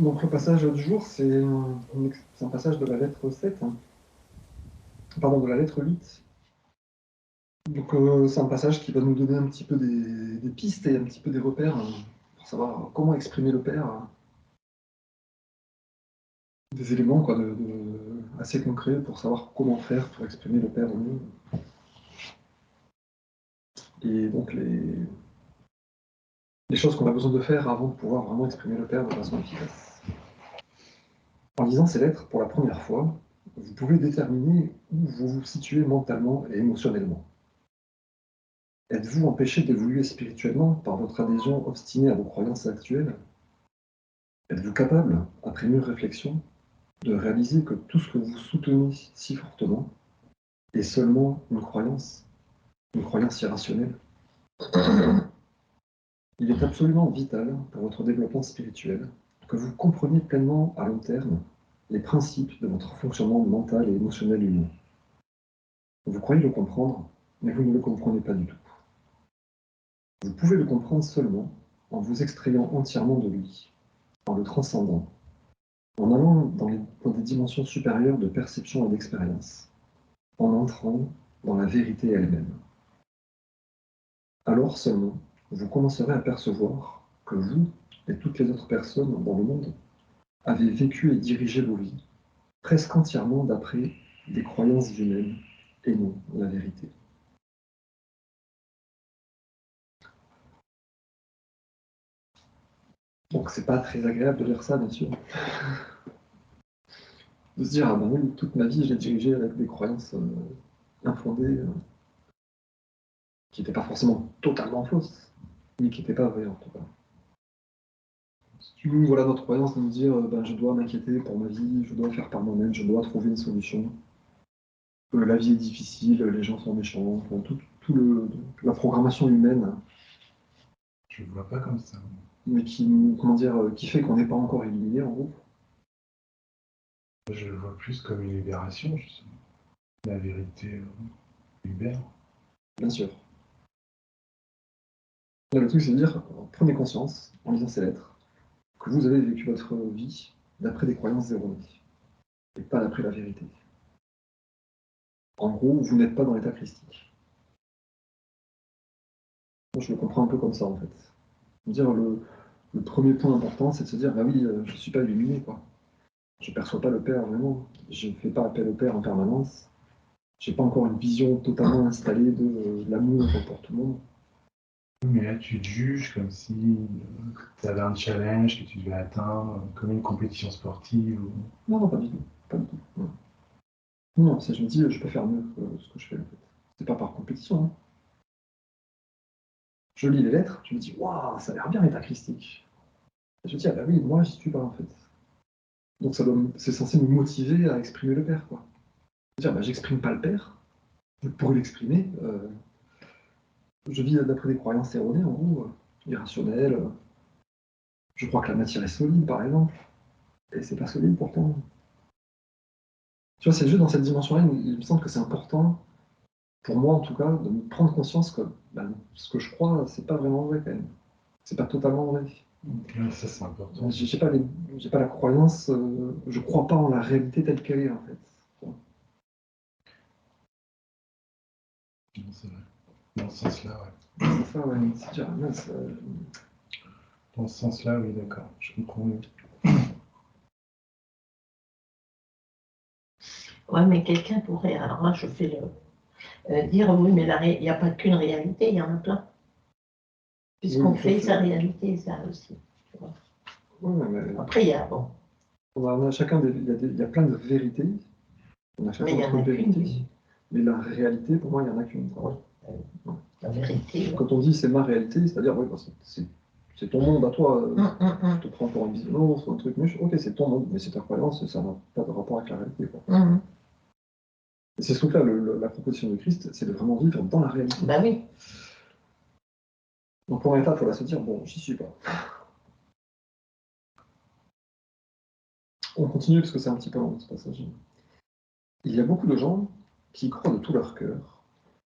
Donc le passage du jour, c'est un passage de la lettre 7, pardon, de la lettre 8. Donc c'est un passage qui va nous donner un petit peu des pistes et un petit peu des repères pour savoir comment exprimer le Père, des éléments quoi, assez concrets pour savoir comment faire pour exprimer le Père au mieux. Et donc les choses qu'on a besoin de faire avant de pouvoir vraiment exprimer le Père de façon efficace. En lisant ces lettres pour la première fois, vous pouvez déterminer où vous vous situez mentalement et émotionnellement. Êtes-vous empêché d'évoluer spirituellement par votre adhésion obstinée à vos croyances actuelles? Êtes-vous capable, après mûre réflexion, de réaliser que tout ce que vous soutenez si fortement est seulement une croyance irrationnelle? Il est absolument vital pour votre développement spirituel que vous compreniez pleinement à long terme les principes de votre fonctionnement mental et émotionnel humain. Vous croyez le comprendre, mais vous ne le comprenez pas du tout. Vous pouvez le comprendre seulement en vous extrayant entièrement de lui, en le transcendant, en allant dans des dimensions supérieures de perception et d'expérience, en entrant dans la vérité elle-même. Alors seulement, vous commencerez à percevoir que vous et toutes les autres personnes dans le monde avez vécu et dirigé vos vies, presque entièrement d'après des croyances humaines et non la vérité. Donc c'est pas très agréable de lire ça, bien sûr. De se dire, ah ben oui, toute ma vie, je l'ai dirigée avec des croyances infondées, qui n'étaient pas forcément totalement fausses, mais qui n'étaient pas vraies en tout cas. Nous, voilà notre croyance de nous dire, ben, je dois m'inquiéter pour ma vie, je dois faire par moi-même, je dois trouver une solution. La vie est difficile, les gens sont méchants, enfin, la programmation humaine. Je ne le vois pas comme ça. Mais qui, qui fait qu'on n'est pas encore éliminé en gros. Je le vois plus comme une libération, justement. La vérité libère. Bien sûr. Là, le truc, c'est de dire, prenez conscience, en lisant ces lettres, que vous avez vécu votre vie d'après des croyances erronées, et pas d'après la vérité. En gros, vous n'êtes pas dans l'état christique. Moi, je le comprends un peu comme ça, en fait. Dire le premier point important, c'est de se dire, bah oui, je ne suis pas illuminé, quoi. Je ne perçois pas le Père vraiment. Je ne fais pas appel au Père en permanence. Je n'ai pas encore une vision totalement installée de l'amour pour tout le monde. Mais là, tu te juges comme si tu avais un challenge que tu devais atteindre, comme une compétition sportive. Ou... Non, pas du tout. Pas du tout. Non, non, c'est je me dis, je peux faire mieux que ce que je fais, en fait. C'est pas par compétition. Hein. Je lis les lettres, je me dis, waouh, ça a l'air bien l'état christique. Et je me dis, ah bah oui, moi, j'y suis pas, en fait. Donc c'est censé me motiver à exprimer le Père, quoi. Dire, bah, j'exprime pas le Père, pour l'exprimer, je vis d'après des croyances erronées, en gros, irrationnelles. Je crois que la matière est solide, par exemple, et c'est pas solide pourtant. Tu vois, c'est juste dans cette dimension-là, il me semble que c'est important, pour moi en tout cas, de me prendre conscience que ben, ce que je crois, c'est pas vraiment vrai quand même. C'est pas totalement vrai. Ça, c'est important. J'ai pas la croyance, je crois pas en la réalité telle qu'elle est en fait. Non, c'est vrai. Dans ce sens-là, ouais. C'est ça, ouais. C'est dire, mince, Dans ce sens-là, oui, d'accord. Je comprends mieux. Ouais, mais quelqu'un pourrait, alors là je fais dire oui, mais il n'y a pas qu'une réalité, il y en a plein. Puisqu'on crée sa réalité, ça aussi. Ouais, mais après, il y a, bon. On a chacun il y a plein de vérités. On a chacun notre vérité. Mais la réalité, pour moi, il n'y en a qu'une. Oui. La vérité. Quand on dit c'est ma réalité, c'est-à-dire, oui, bah, c'est ton monde à toi. Je te prends pour un bisounours ou un truc, mais ok, c'est ton monde, mais c'est ta croyance, ça n'a pas de rapport avec la réalité. Quoi. Et c'est ce truc-là, la proposition de Christ, c'est de vraiment vivre dans la réalité. Bah oui. Donc pour un état, il faudra se dire, bon, j'y suis pas. On continue parce que c'est un petit peu long ce passage. Il y a beaucoup de gens qui croient de tout leur cœur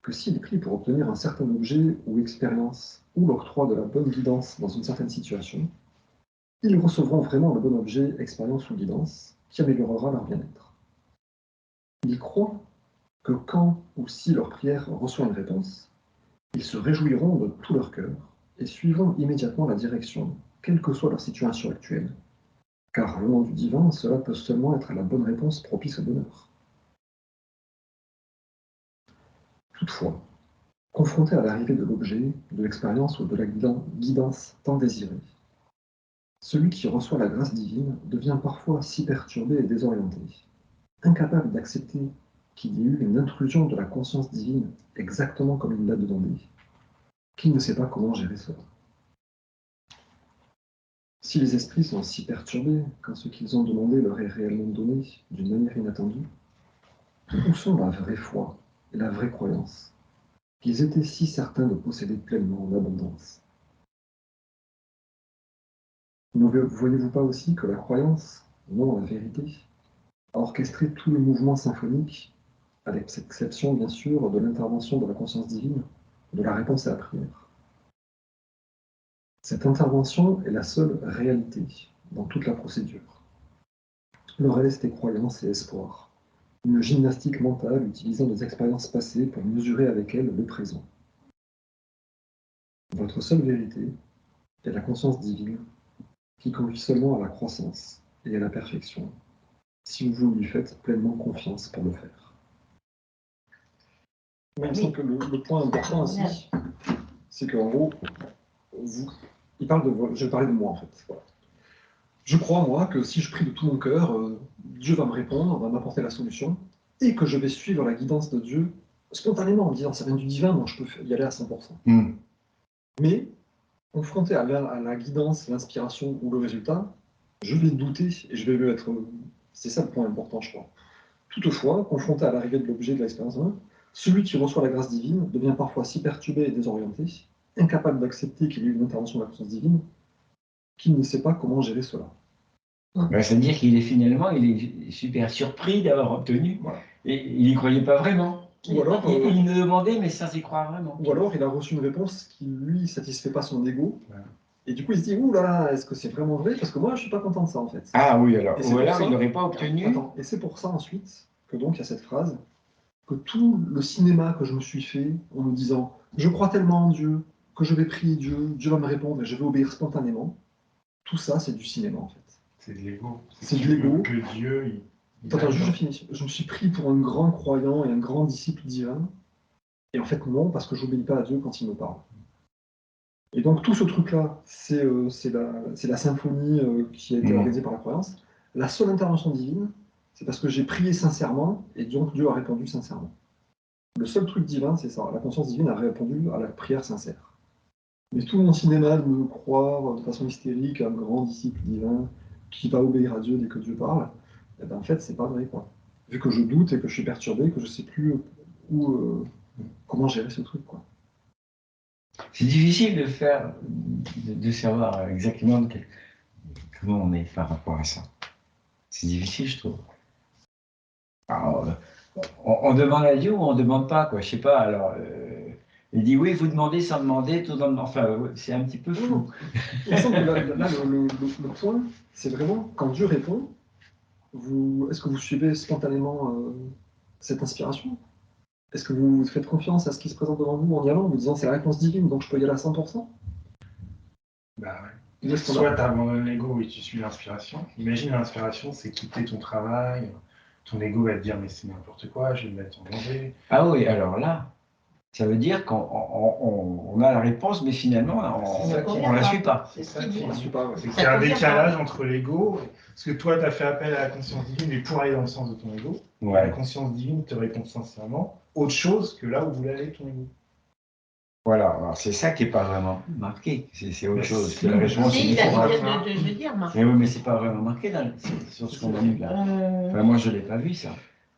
que s'ils prient pour obtenir un certain objet ou expérience ou l'octroi de la bonne guidance dans une certaine situation, ils recevront vraiment le bon objet, expérience ou guidance qui améliorera leur bien-être. Ils croient que quand ou si leur prière reçoit une réponse, ils se réjouiront de tout leur cœur et suivront immédiatement la direction, quelle que soit leur situation actuelle. Car venant du divin, cela peut seulement être la bonne réponse propice au bonheur. Toutefois, confronté à l'arrivée de l'objet, de l'expérience ou de la guidance tant désirée, celui qui reçoit la grâce divine devient parfois si perturbé et désorienté, incapable d'accepter qu'il y ait eu une intrusion de la conscience divine exactement comme il l'a demandé, qu'il ne sait pas comment gérer cela. Si les esprits sont si perturbés quand ce qu'ils ont demandé leur est réellement donné d'une manière inattendue, où sont la vraie foi et la vraie croyance qu'ils étaient si certains de posséder pleinement l'abondance? Ne voyez-vous pas aussi que la croyance, non la vérité, a orchestré tout le mouvement symphonique, à l'exception bien sûr de l'intervention de la conscience divine, de la réponse à la prière? Cette intervention est la seule réalité dans toute la procédure. Le reste est croyance et espoir, une gymnastique mentale utilisant des expériences passées pour mesurer avec elles le présent. Votre seule vérité est la conscience divine qui conduit seulement à la croissance et à la perfection, si vous lui faites pleinement confiance pour le faire. Il me semble que le point important aussi, c'est qu'en gros, je vais parler de moi en fait. Voilà. Je crois, moi, que si je prie de tout mon cœur, Dieu va me répondre, va m'apporter la solution, et que je vais suivre la guidance de Dieu spontanément, en me disant, ça vient du divin, donc je peux y aller à 100%. Mais, confronté à la guidance, l'inspiration ou le résultat, je vais douter, et je vais être... C'est ça le point important, je crois. Toutefois, confronté à l'arrivée de l'objet de l'expérience, celui qui reçoit la grâce divine devient parfois si perturbé et désorienté, incapable d'accepter qu'il y ait une intervention de la conscience divine, qu'il ne sait pas comment gérer cela. C'est-à-dire qu'il est finalement, il est super surpris d'avoir obtenu, Voilà. et il n'y croyait pas vraiment. Ou alors, il me demandait, mais sans y croire vraiment. Ou alors il a reçu une réponse qui, lui, satisfait pas son ego, Ouais. et du coup il se dit, ouh là là, est-ce que c'est vraiment vrai? Parce que moi, je suis pas content de ça, en fait. Ah oui, alors. Et Ou alors, ça... il n'aurait pas obtenu. Attends, et c'est pour ça, ensuite, que donc il y a cette phrase, que tout le cinéma que je me suis fait, en me disant, je crois tellement en Dieu, que je vais prier Dieu, Dieu va me répondre, et je vais obéir spontanément, tout ça, c'est du cinéma, en fait. C'est de l'ego. C'est de l'ego. Que Dieu, Attends, juste je finis. Je me suis pris pour un grand croyant et un grand disciple divin, et en fait non, parce que j'obéis pas à Dieu quand il me parle. Et donc tout ce truc-là, c'est la symphonie qui a été organisée par la croyance. La seule intervention divine, c'est parce que j'ai prié sincèrement, et donc Dieu a répondu sincèrement. Le seul truc divin, c'est ça. La conscience divine a répondu à la prière sincère. Mais tout mon cinéma de me croire de façon hystérique un grand disciple divin qui va obéir à Dieu dès que Dieu parle, eh ben, en fait, c'est pas vrai, quoi. Vu que je doute et que je suis perturbé, que je sais plus comment gérer ce truc, quoi. C'est difficile de faire, de savoir exactement comment on est par rapport à ça. C'est difficile, je trouve. Alors, on demande à Dieu ou on ne demande pas, quoi. Je sais pas, alors... il dit oui, vous demandez sans demander, tout en... Enfin, c'est un petit peu fou. Il me semble que là, le point, c'est vraiment, quand Dieu répond, est-ce que vous suivez spontanément cette inspiration? Est-ce que vous faites confiance à ce qui se présente devant vous en y allant, en vous disant c'est la réponse divine, donc je peux y aller à 100%? Bah ouais. Soit tu abandonnes l'ego et tu suis l'inspiration. Imagine l'inspiration, c'est quitter ton travail. Ton ego va te dire mais c'est n'importe quoi, je vais me mettre en danger. Ah oui, alors là, ça veut dire qu'on a la réponse, mais finalement, on ne la suit pas. C'est ça On la suit pas, ouais. C'est qu'il y a un décalage entre l'ego, parce que toi, tu as fait appel à la conscience divine, mais pour aller dans le sens de ton ego, Ouais. la conscience divine te répond sincèrement autre chose que là où voulait aller ton ego. Voilà, alors c'est ça qui n'est pas vraiment marqué, c'est autre chose. Si, La réponse, Si, il c'est a différent. dit de le dire, Marc. Mais oui, mais c'est pas vraiment marqué sur ce qu'on demande là. Enfin, moi, je ne l'ai pas vu, ça.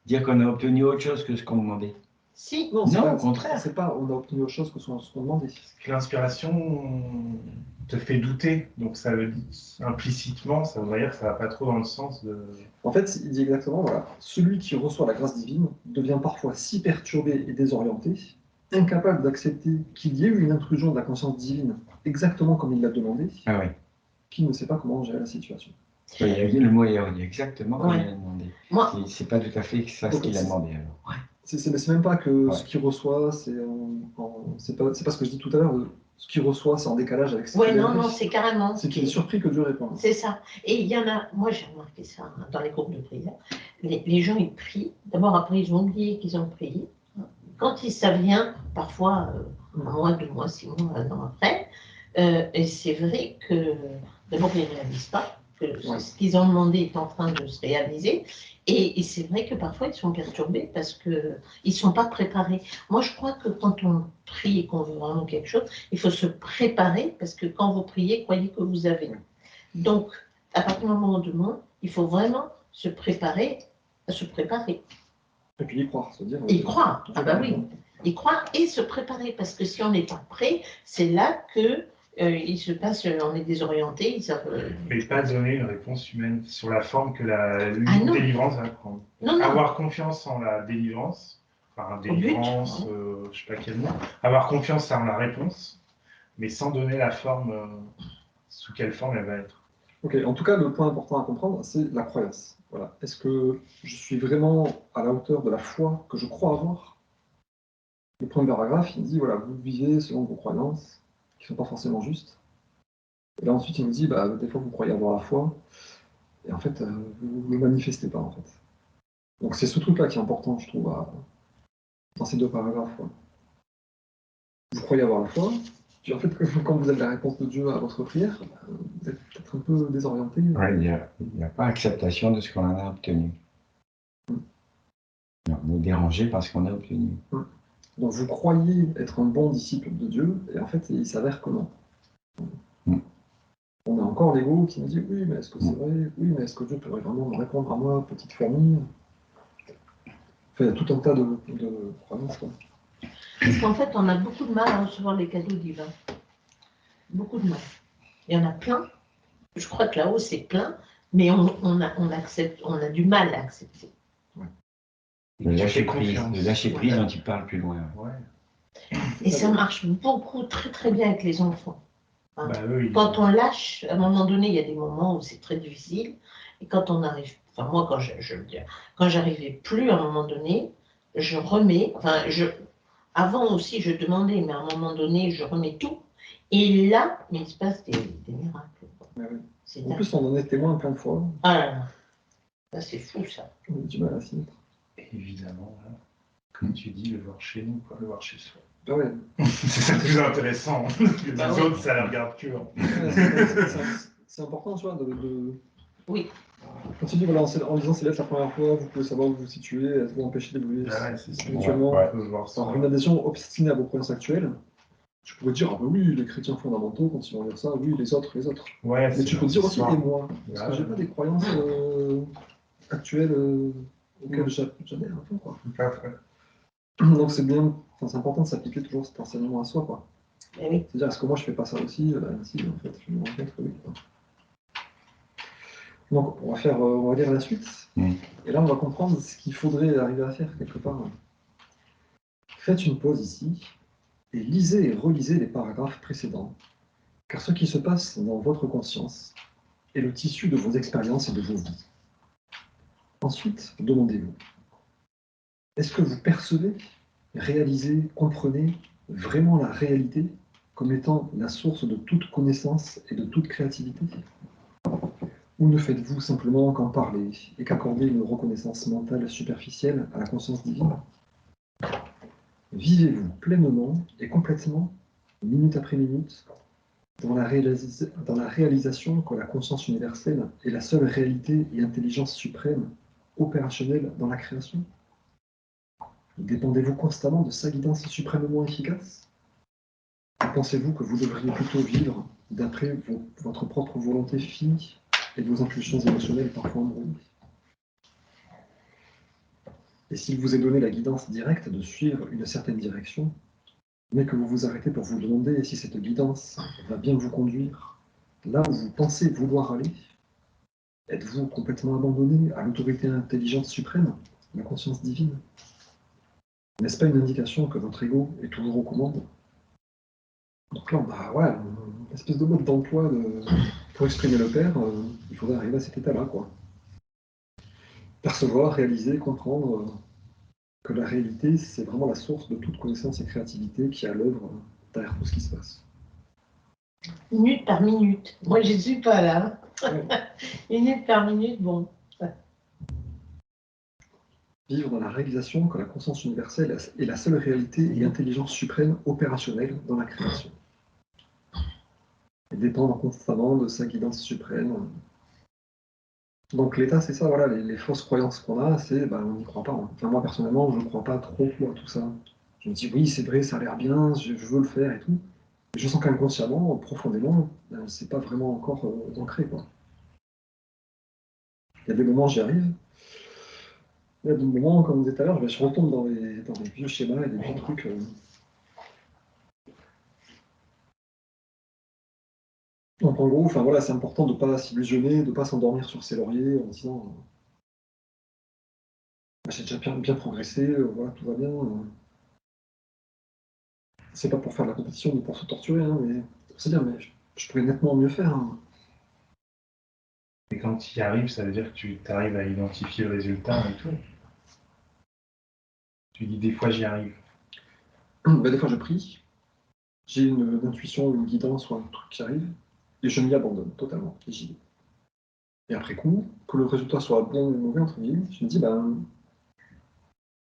Dire qu'on a obtenu autre chose que ce qu'on demandait. Si. Non, au contraire. C'est pas on a obtenu autre chose que ce qu'on demandait. L'inspiration te fait douter, donc ça veut dire, implicitement, ça veut dire que ça va pas trop dans le sens de... En fait, il dit exactement, voilà, celui qui reçoit la grâce divine devient parfois si perturbé et désorienté, incapable d'accepter qu'il y ait eu une intrusion de la conscience divine exactement comme il l'a demandé, Ah oui. qui ne sait pas comment gérer la situation. Il y a le mot est exactement comme Ouais. il a demandé. Moi, C'est pas tout à fait ça ce qu'il a demandé alors. C'est même pas que Ouais. ce qu'il reçoit, c'est pas ce que je dis tout à l'heure, ce qu'il reçoit, c'est en décalage avec ce ouais, qu'il non, aimerait. non, c'est carrément. C'est qu'il est surpris que Dieu réponde. C'est ça. Et il y en a, moi j'ai remarqué ça dans les groupes de prière, les gens ils prient, d'abord après ils ont oublié qu'ils ont prié. Quand ça vient, parfois un mois, 2 mois, 6 mois, 1 an après, et c'est vrai que d'abord ils ne réalisent pas que ce qu'ils ont demandé est en train de se réaliser. Et c'est vrai que parfois ils sont perturbés parce qu'ils ne sont pas préparés. Moi je crois que quand on prie et qu'on veut vraiment quelque chose, il faut se préparer parce que quand vous priez, croyez que vous avez. Donc, à partir du moment où on demande, il faut vraiment se préparer à se préparer. Et puis y croire, se dire. Y croire, ah bah oui. Y croire et se préparer, parce que si on n'est pas prêt, c'est là que il se passe, on est désorienté. Mais pas donner une réponse humaine sur la forme que la non. délivrance va prendre. Non, non. Avoir confiance en la délivrance, enfin délivrance, je sais pas quel mot. Avoir confiance en la réponse, mais sans donner la forme, sous quelle forme elle va être. Ok, en tout cas, le point important à comprendre, c'est la croyance. Voilà. Est-ce que je suis vraiment à la hauteur de la foi que je crois avoir? Le premier paragraphe, il dit, voilà, vous vivez selon vos croyances, qui ne sont pas forcément justes. Et là, ensuite, il nous dit, bah, des fois, vous croyez avoir la foi, et en fait, vous ne le manifestez pas, en fait. Donc, c'est ce truc-là qui est important, je trouve, dans ces 2 paragraphes. Quoi. Vous croyez avoir la foi, puis en fait, quand vous avez la réponse de Dieu à votre prière, vous êtes peut-être un peu désorienté. Ouais, il n'y a pas acceptation de ce qu'on a obtenu. On est dérangé par ce qu'on a obtenu. Donc vous croyez être un bon disciple de Dieu, et en fait, il s'avère que non. On a encore l'ego qui nous dit, oui, mais est-ce que c'est vrai? Oui, mais est-ce que Dieu pourrait vraiment me répondre à moi, petite famille? Enfin, il y a tout un tas de croyances. Quoi. Parce qu'en fait, on a beaucoup de mal à recevoir les cadeaux divins. Beaucoup de mal. Il y en a plein. Je crois que là-haut, c'est plein, mais on a du mal à accepter. Le lâcher prise dont tu parles plus loin. Ouais. Et ça marche beaucoup, très très bien avec les enfants. Hein. Bah, eux, quand on lâche, à un moment donné, il y a des moments où c'est très difficile. Et quand on arrive, enfin moi, quand j'arrivais plus à un moment donné, je remets, avant aussi je demandais, mais à un moment donné, je remets tout. Et là, il se passe des miracles. Ouais. En plus, on en est témoin plein de fois. Ah là là, ça c'est fou ça. On a du mal à s'y mettre. Évidemment, là, comme tu dis, le voir chez nous, pas le voir chez soi. Ah ouais. C'est plus intéressant. Les autres, ça la regarde que. C'est important, tu vois, de... Oui. Quand tu dis, voilà, en lisant ces lettres la première fois, vous pouvez savoir où vous vous situez, êtes-vous empêché d'évoluer spirituellement. Alors, une adhésion obstinée à vos croyances actuelles, tu pourrais dire, ah ben oui, les chrétiens fondamentaux, quand ils vont dire ça, oui, les autres. Ouais, mais tu peux dire aussi, et moi, parce que j'ai Ouais. pas des croyances actuelles auxquelles j'adhère un peu, quoi. Donc c'est bien, c'est important de s'appliquer toujours cet enseignement à soi, quoi. Oui. C'est-à-dire, est-ce que moi je fais pas ça aussi? Si, en fait, je me rends compte que oui. Donc, on va lire la suite, et là, on va comprendre ce qu'il faudrait arriver à faire quelque part. Faites une pause ici, et lisez et relisez les paragraphes précédents, car ce qui se passe dans votre conscience est le tissu de vos expériences et de vos vies. Ensuite, demandez-vous, est-ce que vous percevez, réalisez, comprenez vraiment la réalité comme étant la source de toute connaissance et de toute créativité? Ou ne faites-vous simplement qu'en parler et qu'accorder une reconnaissance mentale superficielle à la conscience divine? Vivez-vous pleinement et complètement, minute après minute, dans la réalisation que la conscience universelle est la seule réalité et intelligence suprême opérationnelle dans la création? Dépendez-vous constamment de sa guidance suprêmement efficace? Ou pensez-vous que vous devriez plutôt vivre d'après votre propre volonté finie et vos impulsions émotionnelles parfois embrouillées? Et s'il vous est donné la guidance directe de suivre une certaine direction, mais que vous vous arrêtez pour vous demander si cette guidance va bien vous conduire là où vous pensez vouloir aller, êtes-vous complètement abandonné à l'autorité intelligente suprême, la conscience divine? N'est-ce pas une indication que votre ego est toujours aux commandes? Donc là, on a une espèce de mode d'emploi pour exprimer le Père, il faudrait arriver à cet état-là, quoi. Percevoir, réaliser, comprendre que la réalité, c'est vraiment la source de toute connaissance et créativité qui est à l'œuvre derrière tout ce qui se passe. Minute par minute. Moi, je ne suis pas là. Ouais. Minute par minute, bon. Vivre dans la réalisation que la conscience universelle est la seule réalité et intelligence suprême opérationnelle dans la création. Et dépendre constamment de sa guidance suprême. Donc l'état, c'est ça, voilà, les fausses croyances qu'on a, c'est on n'y croit pas. Enfin, moi, personnellement, je ne crois pas trop à tout ça. Je me dis, oui, c'est vrai, ça a l'air bien, je veux le faire et tout. Mais je sens qu'inconsciemment, profondément, c'est pas vraiment encore ancré, quoi. Il y a des moments, j'y arrive. Il y a des moments, comme on disait tout à l'heure, je retombe dans les vieux schémas et des vieux trucs. Donc en gros, enfin voilà, c'est important de ne pas s'illusionner, de ne pas s'endormir sur ses lauriers en disant j'ai déjà bien progressé, voilà, tout va bien. C'est pas pour faire de la compétition ni pour se torturer, hein, mais c'est dire, mais je pourrais nettement mieux faire. Hein. Et quand tu y arrives, ça veut dire que tu arrives à identifier le résultat et tout. Tu dis des fois j'y arrive. Des fois je prie, j'ai une intuition, une guidance ou un truc qui arrive, et je m'y abandonne totalement, et j'y vais. Et après coup, que le résultat soit bon ou mauvais, entre guillemets, je me dis,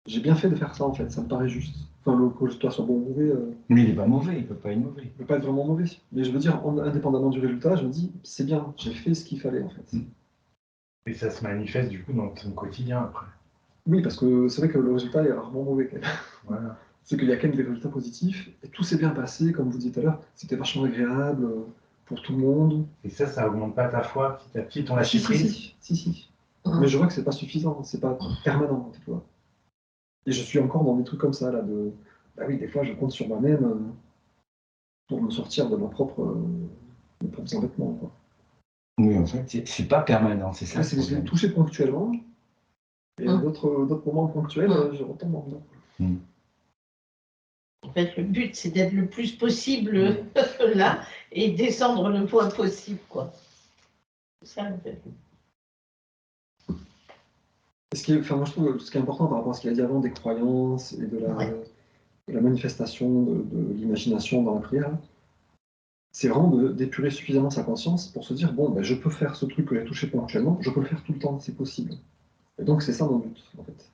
j'ai bien fait de faire ça en fait, ça me paraît juste. Enfin, que le résultat soit bon ou mauvais. Mais il n'est pas mauvais, il ne peut pas être mauvais. Il ne peut pas être vraiment mauvais. Mais je veux dire, indépendamment du résultat, je me dis, c'est bien, j'ai fait ce qu'il fallait en fait. Et ça se manifeste du coup dans ton quotidien après. Oui, parce que c'est vrai que le résultat est rarement mauvais quand même. Voilà. C'est qu'il y a quand même des résultats positifs, et tout s'est bien passé, comme vous disiez tout à l'heure, c'était vachement agréable pour tout le monde. Et ça augmente pas ta foi petit à petit, ton lâcher prise. Si. Mais je vois que c'est pas suffisant, c'est pas permanent, tu vois. Et je suis encore dans des trucs comme ça, là, bah oui, des fois je compte sur moi-même pour me sortir de mes propres embêtements, quoi. Oui, en fait, c'est pas permanent, c'est ça Là, le c'est je l'ai problème. touché ponctuellement, et d'autres moments ponctuels, je retombe en dedans. En fait, le but, c'est d'être le plus possible là et descendre le moins possible, quoi. C'est ça, en fait. Moi, je trouve ce qui est important par rapport à ce qu'il a dit avant des croyances et de la manifestation de l'imagination dans la prière, c'est vraiment d'épurer suffisamment sa conscience pour se dire, bon, je peux faire ce truc que j'ai touché ponctuellement, je peux le faire tout le temps, c'est possible. Et donc c'est ça mon but, en fait.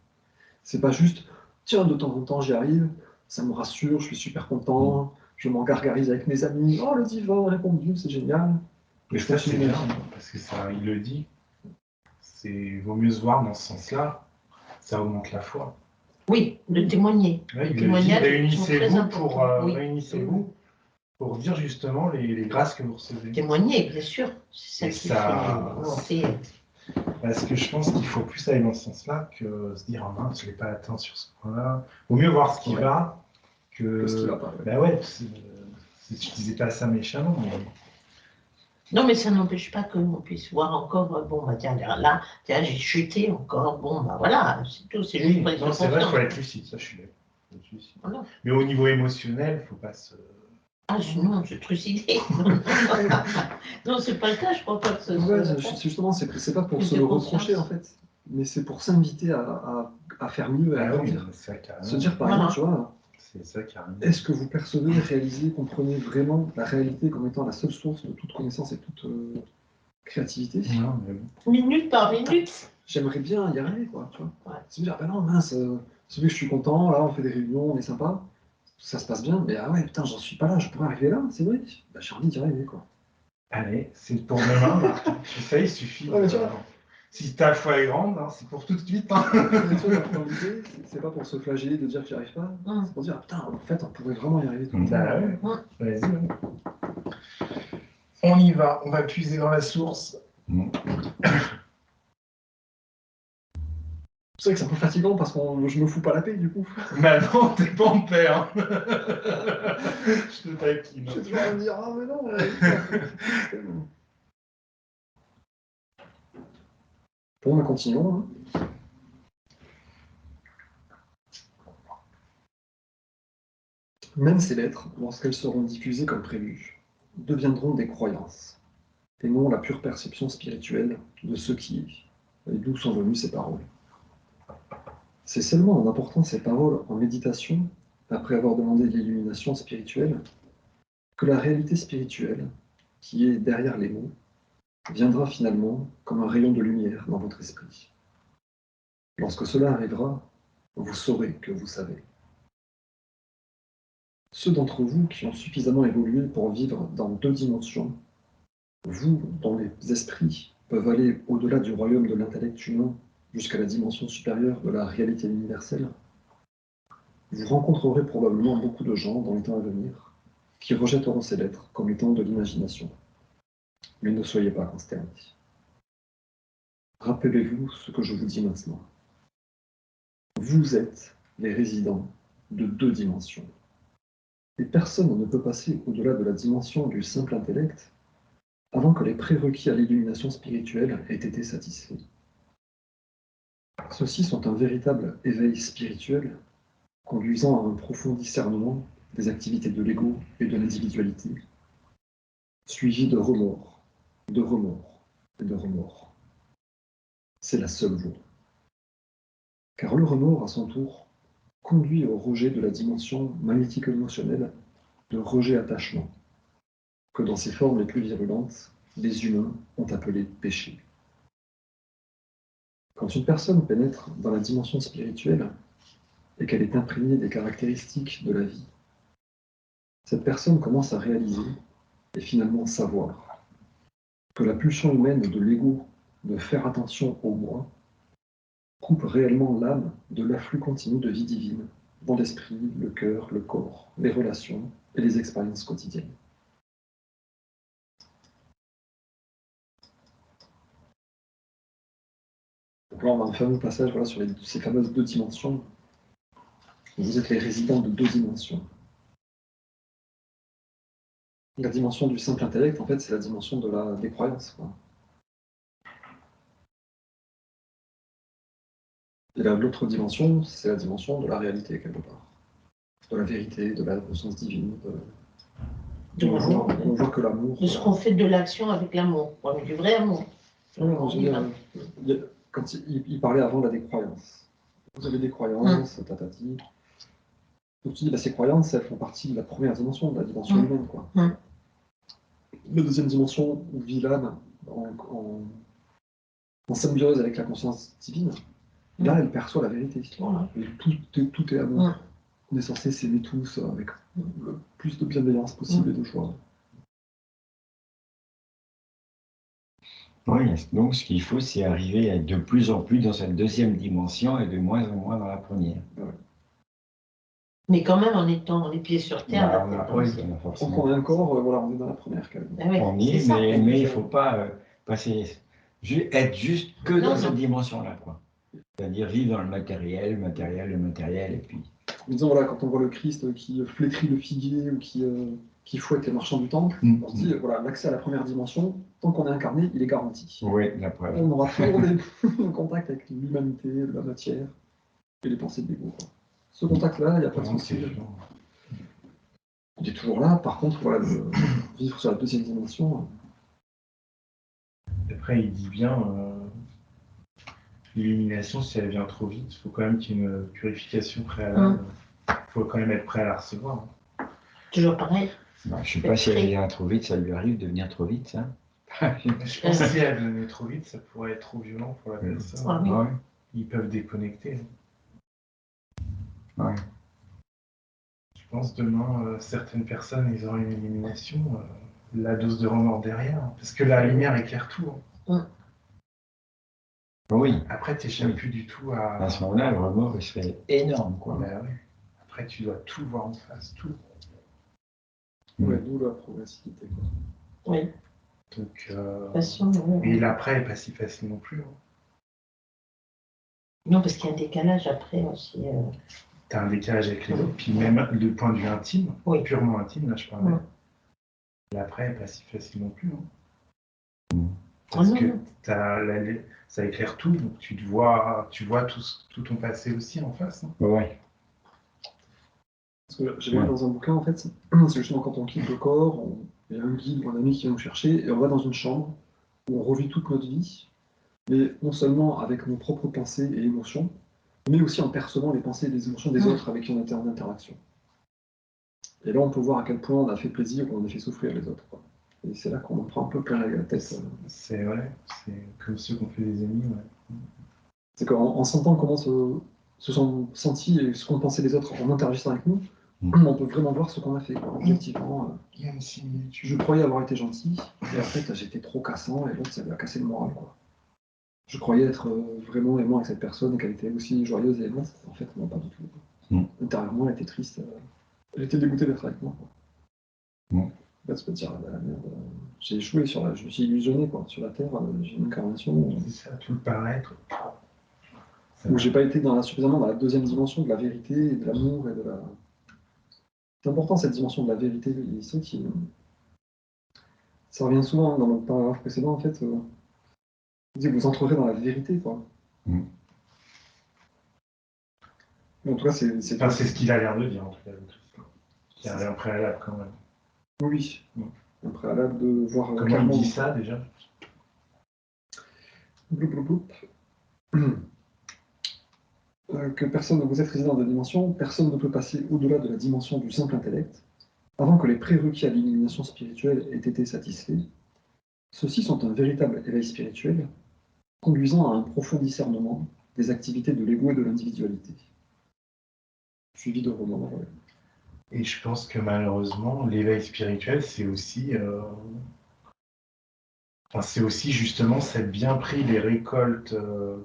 C'est pas juste, tiens, de temps en temps j'y arrive, ça me rassure, je suis super content, je m'en gargarise avec mes amis, oh le divin a répondu, c'est génial. Mais ça c'est bien, parce que ça, il le dit. Vaut mieux se voir dans ce sens-là, ça augmente la foi. Oui, de témoigner. Ouais, le témoignage réunissez-vous pour dire justement les grâces que vous recevez. Témoigner, bien sûr, c'est ça qui fait monter. Parce que je pense qu'il faut plus aller dans ce sens-là que se dire, oh mince, je ne l'ai pas atteint sur ce point-là. Vaut mieux voir ce qui va que ce qui va pas. Bah ouais, je disais pas ça méchamment, mais... Non, mais ça n'empêche pas qu'on puisse voir encore, bon, bah tiens, là, tiens, j'ai chuté encore, bon, bah voilà, c'est tout, c'est juste non, c'est vrai, il faut être lucide, ça je suis d'accord. Voilà. Mais au niveau émotionnel, il ne faut pas se... Ah non, je suis trucidée. Non, c'est pas le cas, je crois pas que ce soit. Justement, c'est pas pour se le reprocher en fait, mais c'est pour s'inviter à faire mieux, à grandir. Se dire par exemple, tu vois, est-ce que vous percevez, réalisez, comprenez vraiment la réalité comme étant la seule source de toute connaissance et toute créativité? Non, mais bon. Minute par minute. J'aimerais bien y arriver, quoi, tu vois. Ouais. Se dire, non, mince, c'est vrai que je suis content, là, on fait des réunions, on est sympa, ça se passe bien, mais ah ouais, putain, j'en suis pas là, je pourrais arriver là, c'est vrai. Bah, j'ai envie d'y arriver, quoi. Allez, c'est pour demain, Marc. Tu sais, il suffit. Ouais, mais tu vois, si ta foi est grande, hein, c'est pour tout de suite. Hein. Dans l'idée, c'est pas pour se flageller de dire que j'y arrive pas, c'est pour dire, putain, en fait, on pourrait vraiment y arriver tout le temps. Bah ouais, vas-y. Ouais. On y va, on va puiser dans la source. C'est vrai que c'est un peu fatigant parce que je me fous pas la paix du coup. Bah non, t'es pas en paix. Hein. Je te taquine. Je vais toujours me dire, ah mais non. Bon, continuons. Hein. Même ces lettres, lorsqu'elles seront diffusées comme prévu, deviendront des croyances. et non la pure perception spirituelle de ce qui est, et d'où sont venues ces paroles. C'est seulement en apportant ces paroles en méditation, après avoir demandé l'illumination spirituelle, que la réalité spirituelle, qui est derrière les mots, viendra finalement comme un rayon de lumière dans votre esprit. Lorsque cela arrivera, vous saurez que vous savez. Ceux d'entre vous qui ont suffisamment évolué pour vivre dans 2 dimensions, vous, dont les esprits peuvent aller au-delà du royaume de l'intellect humain jusqu'à la dimension supérieure de la réalité universelle, vous rencontrerez probablement beaucoup de gens dans les temps à venir qui rejetteront ces lettres comme étant de l'imagination. Mais ne soyez pas consternés. Rappelez-vous ce que je vous dis maintenant. Vous êtes les résidents de 2 dimensions. Et personne ne peut passer au-delà de la dimension du simple intellect avant que les prérequis à l'illumination spirituelle aient été satisfaits. Ceux-ci sont un véritable éveil spirituel conduisant à un profond discernement des activités de l'ego et de l'individualité, suivi de remords et de remords. C'est la seule voie. Car le remords, à son tour, conduit au rejet de la dimension magnético-émotionnelle de rejet-attachement, que dans ses formes les plus virulentes, les humains ont appelé péché. Quand une personne pénètre dans la dimension spirituelle et qu'elle est imprégnée des caractéristiques de la vie, cette personne commence à réaliser et finalement savoir que la pulsion humaine de l'ego de faire attention au moi coupe réellement l'âme de l'afflux continu de vie divine dans l'esprit, le cœur, le corps, les relations et les expériences quotidiennes. Donc là, on a un fameux passage sur ces fameuses 2 dimensions. Vous êtes les résidents de 2 dimensions. La dimension du simple intellect, en fait, c'est la dimension de la décroyance. Et l'autre dimension, c'est la dimension de la réalité, quelque part. De la vérité, de la conscience divine. On voit que l'amour... De ce qu'on fait de l'action avec l'amour, du vrai amour. Quand il parlait avant de la décroyance. Vous avez des croyances, tatati. Donc tu dis, ces croyances, elles font partie de la première dimension, de la dimension humaine. La deuxième dimension, où vit l'âme en symbiose avec la conscience divine, là, elle perçoit la vérité. Et tout est amour. On est censé s'aimer tous avec le plus de bienveillance possible et de joie. Oui, donc ce qu'il faut, c'est arriver à être de plus en plus dans cette 2e dimension et de moins en moins dans la première. Mais quand même en étant les pieds sur terre. Donc on est encore, on est dans la première quand même. On y est, mais il ne faut pas être juste que dans cette dimension-là, quoi. C'est-à-dire vivre dans le matériel, et puis... Disons, quand on voit le Christ qui flétrit le figuier ou qui fouette les marchands du temple, on se dit, l'accès à la première dimension, tant qu'on est incarné, il est garanti. Oui, la preuve. On aura toujours des contacts avec l'humanité, la matière et les pensées de l'ego. Ce contact-là, il n'y a pas de souci. Il est toujours là, par contre, vivre sur la 2e dimension... Après, il dit bien, l'illumination, si elle vient trop vite, il faut quand même qu'il y ait une purification préalable. Il faut quand même être prêt à la recevoir. Toujours pareil. Je ne sais pas si elle vient trop vite, ça lui arrive de venir trop vite, ça. Je pense que si elle venait trop vite, ça pourrait être trop violent pour la personne. Ils peuvent déconnecter. Je pense demain, certaines personnes, ils auront une illumination, la dose de remords derrière, parce que la lumière éclaire tout. Oui. Après, tu n'échappes plus du tout à... À ce moment-là, le remords, il serait énorme, quoi. Après, tu dois tout voir en face, tout. D'où la progressivité, quoi. Oui. Donc, et l'après n'est pas si facile non plus. Non, parce qu'il y a un décalage après aussi. Tu as un décalage avec les autres, puis même du point de vue intime, purement intime, là je parlais. L'après n'est pas si facile non plus. Parce que ça éclaire tout, donc tu vois tout ton passé aussi en face. Parce que j'avais lu dans un bouquin, en fait, c'est justement quand on quitte le corps, il y a un guide ou un ami qui vient nous chercher, et on va dans une chambre où on revit toute notre vie, mais non seulement avec nos propres pensées et émotions, mais aussi en percevant les pensées et les émotions des autres avec qui on était en interaction. Et là, on peut voir à quel point on a fait plaisir ou on a fait souffrir les autres, quoi. Et c'est là qu'on en prend un peu plein la tête. C'est vrai, c'est comme ceux qu'on fait des amis, ouais. C'est qu'en sentant comment se sont sentis et ce qu'ont pensé les autres en interagissant avec nous, on peut vraiment voir ce qu'on a fait, quoi. Objectivement. Il y a une similitude. Je croyais avoir été gentil, et en fait, j'étais trop cassant, et l'autre, ça lui a cassé le moral, quoi. Je croyais être vraiment aimant avec cette personne, et qu'elle était aussi joyeuse et aimante. En fait, non, pas du tout. Intérieurement, elle était triste. Elle était dégoûtée d'être avec moi, quoi. Là, tu peux te dire, ah, bah, merde, j'ai échoué je me suis illusionné, quoi. Sur la Terre, j'ai une incarnation. C'est ça, tout le paraître. Où j'ai pas été suffisamment dans la deuxième dimension de la vérité et de l'amour et de la. C'est important cette dimension de la vérité. Et ça revient souvent dans le paragraphe précédent, en fait. Il dit que vous entrerez dans la vérité, quoi. En tout cas, c'est enfin, c'est ce qu'il a l'air de dire, en tout cas, le Christ. Il y a un préalable, quand même. Oui. Un préalable de voir. Comment il dit ça, déjà? Bloup, bloup, bloup. Que personne ne vous êtes résident de dimension, personne ne peut passer au-delà de la dimension du simple intellect, avant que les prérequis à l'illumination spirituelle aient été satisfaits. Ceux-ci sont un véritable éveil spirituel, conduisant à un profond discernement des activités de l'ego et de l'individualité. Suivi de romans. Ouais. Et je pense que malheureusement, l'éveil spirituel, c'est aussi justement s'être bien pris les récoltes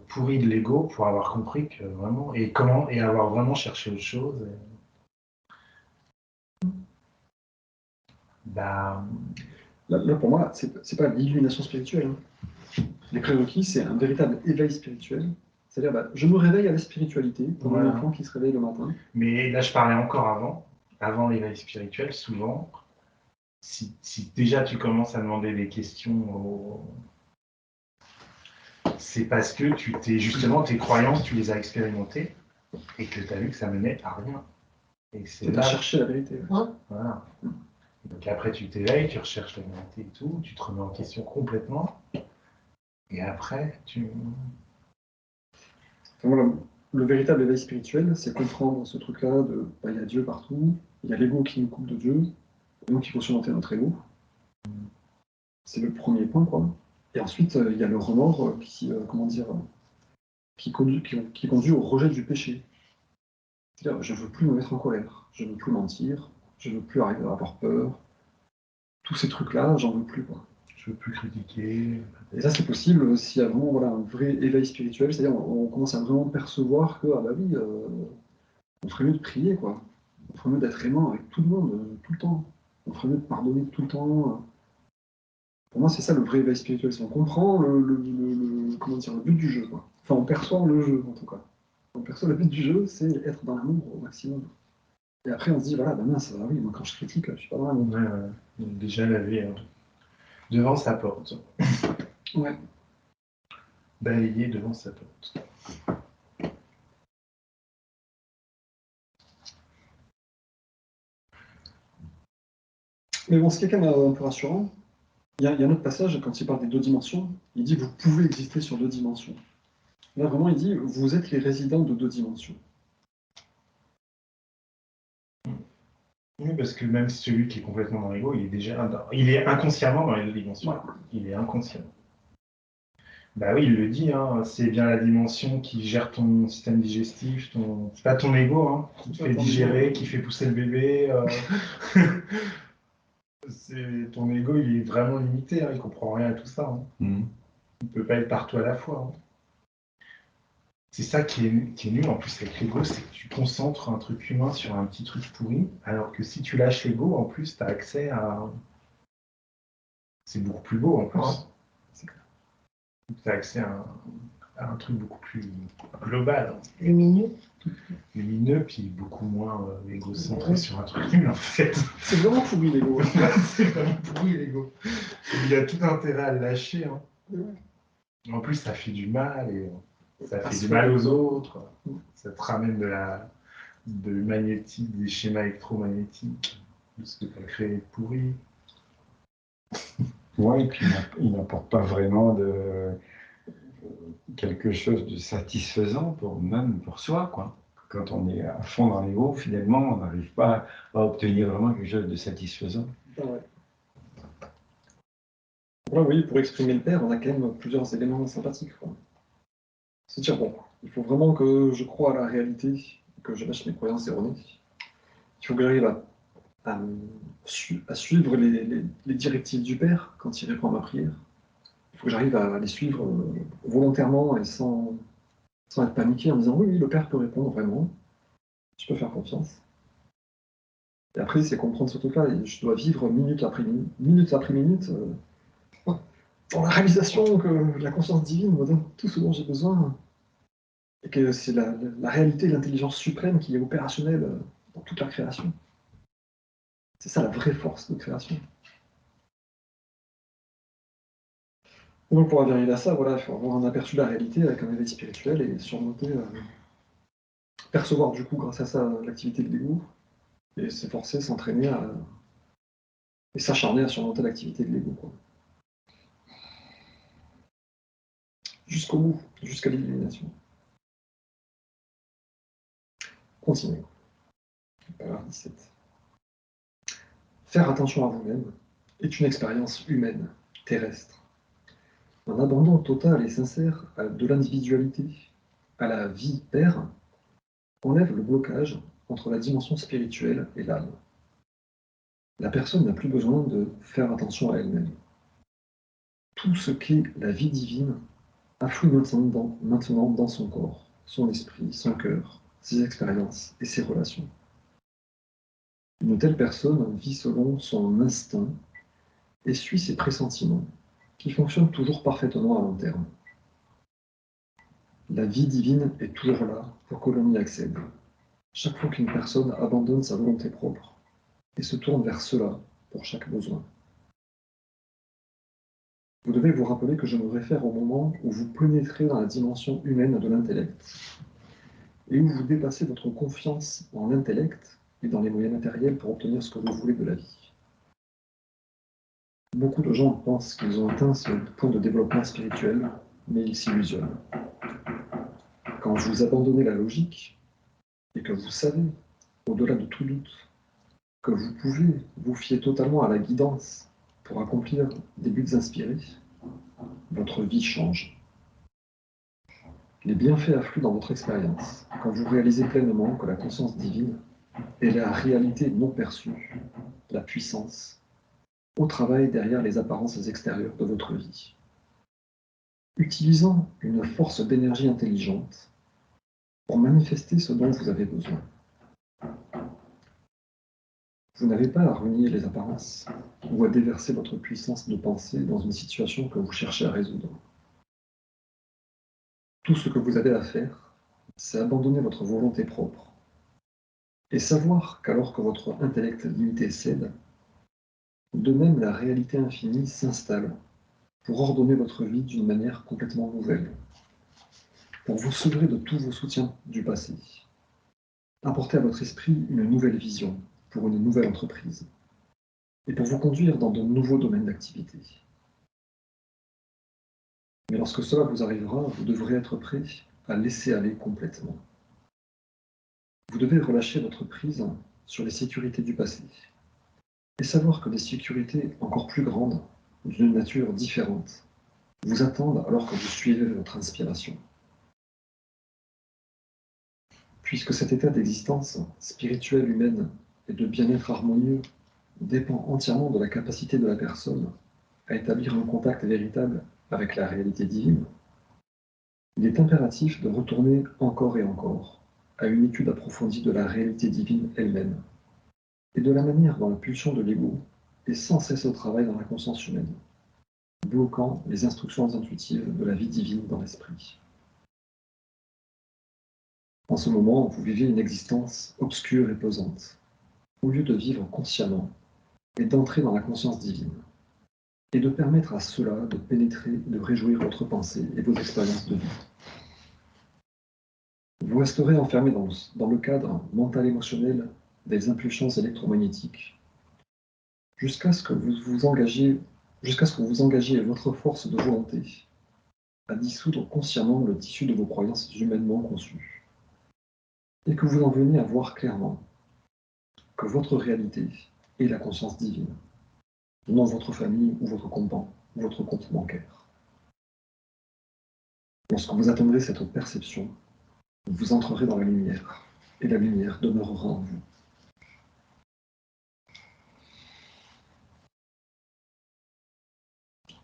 pourries de l'ego pour avoir compris que vraiment, et avoir vraiment cherché autre chose. Bah, là, pour moi, c'est pas l'illumination spirituelle. Hein. Les prérequis, c'est un véritable éveil spirituel. C'est-à-dire, je me réveille à la spiritualité, comme un enfant qui se réveille le matin. Mais là, je parlais encore avant l'éveil spirituel, souvent, si déjà tu commences à demander des questions, c'est parce que justement, tes croyances, tu les as expérimentées et que tu as vu que ça menait à rien. Et c'est là chercher la vérité. Ouais. Voilà. Donc après, tu t'éveilles, tu recherches la vérité et tout, tu te remets en question complètement. Et après, Voilà, le véritable éveil spirituel, c'est comprendre ce truc-là de il y a Dieu partout, il y a l'ego qui nous coupe de Dieu, et donc il faut surmonter notre ego. C'est le premier point, quoi. Et ensuite, il y a le remords qui conduit au rejet du péché. C'est-à-dire, je ne veux plus me mettre en colère, je ne veux plus mentir, je ne veux plus arriver à avoir peur. Tous ces trucs-là, j'en veux plus, quoi. je veux plus critiquer. Et ça, c'est possible s'il y a vraiment un vrai éveil spirituel, c'est-à-dire on commence à vraiment percevoir que, ah bah oui, on ferait mieux de prier, quoi. On ferait mieux d'être aimant avec tout le monde, tout le temps. On ferait mieux de pardonner tout le temps. Pour moi, c'est ça le vrai éveil spirituel. C'est on comprend le but du jeu, quoi. Enfin, on perçoit le jeu, en tout cas. On perçoit le but du jeu, c'est être dans l'amour au maximum. Et après, on se dit, voilà, bah mince, oui, moi, quand je critique, je suis pas dans l'amour. Donc déjà, la vie devant sa porte. Ouais. Balayer devant sa porte. Mais bon, ce qui est quand même un peu rassurant, il y a un autre passage, quand il parle des deux dimensions, il dit que vous pouvez exister sur deux dimensions. Là, vraiment, il dit, vous êtes les résidents de deux dimensions. Oui, parce que même celui qui est complètement dans l'ego, il est inconsciemment dans les deux dimensions. Voilà. Il est inconscient. Bah oui, il le dit, hein, c'est bien la dimension qui gère ton système digestif, c'est pas ton ego, hein, qui te fait digérer, qui fait pousser le bébé. Ton ego, il est vraiment limité, hein, il comprend rien à tout ça. Hein. Il peut pas être partout à la fois. Hein. C'est ça qui est nul en plus avec l'ego, c'est que tu concentres un truc humain sur un petit truc pourri, alors que si tu lâches l'ego, en plus, tu as accès à... C'est beaucoup plus beau en plus. Ouais. Tu as accès à un truc beaucoup plus global. Lumineux. Lumineux, puis beaucoup moins égocentré sur un truc nul en fait. C'est vraiment pourri l'ego. C'est vraiment pourri l'ego. Il y a tout intérêt à le lâcher. Hein. En plus, ça fait du mal et ça fait du mal aux autres. Ça te ramène de magnétique, des schémas électromagnétiques, de ce que tu as créé de pourri. Ouais, et puis il n'apporte pas vraiment quelque chose de satisfaisant même pour soi, quoi. Quand on est à fond dans l'ego, finalement, on n'arrive pas à obtenir vraiment quelque chose de satisfaisant. Ah ouais. Voilà, oui, pour exprimer le père, on a quand même plusieurs éléments sympathiques, quoi. C'est-à-dire, bon, il faut vraiment que je croie à la réalité, que je lâche mes croyances erronées. Il faut que j'arrive à suivre les directives du Père quand il répond à ma prière. Il faut que j'arrive à les suivre volontairement et sans être paniqué en disant oui, oui, le Père peut répondre vraiment, je peux faire confiance. Et après, c'est comprendre ce truc-là, et je dois vivre minute après minute, dans la réalisation que la conscience divine me donne tout ce dont j'ai besoin, et que c'est la réalité, l'intelligence suprême qui est opérationnelle dans toute la création. C'est ça la vraie force de création. Et donc pour arriver à ça, voilà, il faut avoir un aperçu de la réalité avec un éveil spirituel et surmonter, percevoir du coup grâce à ça l'activité de l'ego, et s'efforcer, s'entraîner et s'acharner à surmonter l'activité de l'ego, quoi. Jusqu'au bout, jusqu'à l'illumination. Continuez. Paragraphe 17. Faire attention à vous-même est une expérience humaine, terrestre. Un abandon total et sincère de l'individualité à la vie père enlève le blocage entre la dimension spirituelle et l'âme. La personne n'a plus besoin de faire attention à elle-même. Tout ce qu'est la vie divine afflue maintenant dans son corps, son esprit, son cœur, ses expériences et ses relations. Une telle personne vit selon son instinct et suit ses pressentiments, qui fonctionnent toujours parfaitement à long terme. La vie divine est toujours là pour que l'on y accède, chaque fois qu'une personne abandonne sa volonté propre et se tourne vers cela pour chaque besoin. Vous devez vous rappeler que je me réfère au moment où vous pénétrez dans la dimension humaine de l'intellect et où vous dépassez votre confiance en l'intellect et dans les moyens matériels pour obtenir ce que vous voulez de la vie. Beaucoup de gens pensent qu'ils ont atteint ce point de développement spirituel, mais ils s'illusionnent. Quand vous abandonnez la logique et que vous savez, au-delà de tout doute, que vous pouvez vous fier totalement à la guidance pour accomplir des buts inspirés, votre vie change. Les bienfaits affluent dans votre expérience quand vous réalisez pleinement que la conscience divine est la réalité non perçue, la puissance, au travail derrière les apparences extérieures de votre vie. Utilisant une force d'énergie intelligente pour manifester ce dont vous avez besoin. Vous n'avez pas à renier les apparences ou à déverser votre puissance de pensée dans une situation que vous cherchez à résoudre. Tout ce que vous avez à faire, c'est abandonner votre volonté propre et savoir qu'alors que votre intellect limité cède, de même la réalité infinie s'installe pour ordonner votre vie d'une manière complètement nouvelle, pour vous sevrer de tous vos soutiens du passé, apporter à votre esprit une nouvelle vision pour une nouvelle entreprise, et pour vous conduire dans de nouveaux domaines d'activité. Mais lorsque cela vous arrivera, vous devrez être prêt à laisser aller complètement. Vous devez relâcher votre prise sur les sécurités du passé, et savoir que des sécurités encore plus grandes, d'une nature différente, vous attendent alors que vous suivez votre inspiration. Puisque cet état d'existence spirituelle humaine et de bien-être harmonieux dépend entièrement de la capacité de la personne à établir un contact véritable avec la réalité divine, il est impératif de retourner encore et encore à une étude approfondie de la réalité divine elle-même et de la manière dont la pulsion de l'ego est sans cesse au travail dans la conscience humaine, bloquant les instructions intuitives de la vie divine dans l'esprit. En ce moment, vous vivez une existence obscure et pesante, au lieu de vivre consciemment et d'entrer dans la conscience divine, et de permettre à cela de pénétrer, de réjouir votre pensée et vos expériences de vie. Vous resterez enfermé dans le cadre mental-émotionnel des impulsions électromagnétiques, jusqu'à ce que vous vous engagiez jusqu'à ce que vous engagiez votre force de volonté à dissoudre consciemment le tissu de vos croyances humainement conçues, et que vous en veniez à voir clairement que votre réalité est la conscience divine, non votre famille ou votre compte bancaire. Lorsque vous atteindrez cette perception, vous entrerez dans la lumière, et la lumière demeurera en vous.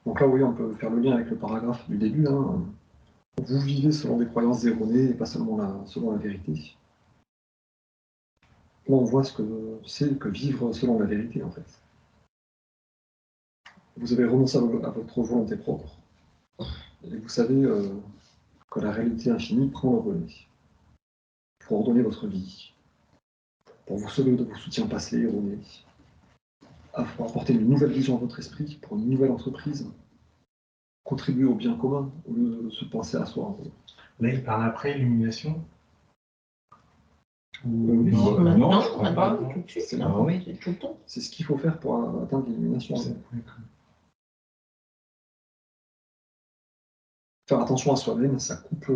Donc là, vous voyez, on peut faire le lien avec le paragraphe du début. Hein. Vous vivez selon des croyances erronées et pas seulement selon la vérité. Là, on voit ce que c'est que vivre selon la vérité, en fait. Vous avez renoncé à votre volonté propre, et vous savez que la réalité infinie prend le relais pour ordonner votre vie, pour vous sauver de vos soutiens passés erronés, pour apporter une nouvelle vision à votre esprit, pour une nouvelle entreprise, contribuer au bien commun au lieu de se penser à soi. Là, il parle après illumination. Oui, non, je crois pas. Tout de suite, C'est là, oui. c'est tout le temps. C'est ce qu'il faut faire pour atteindre l'illumination. Faire attention à soi-même, ça coupe...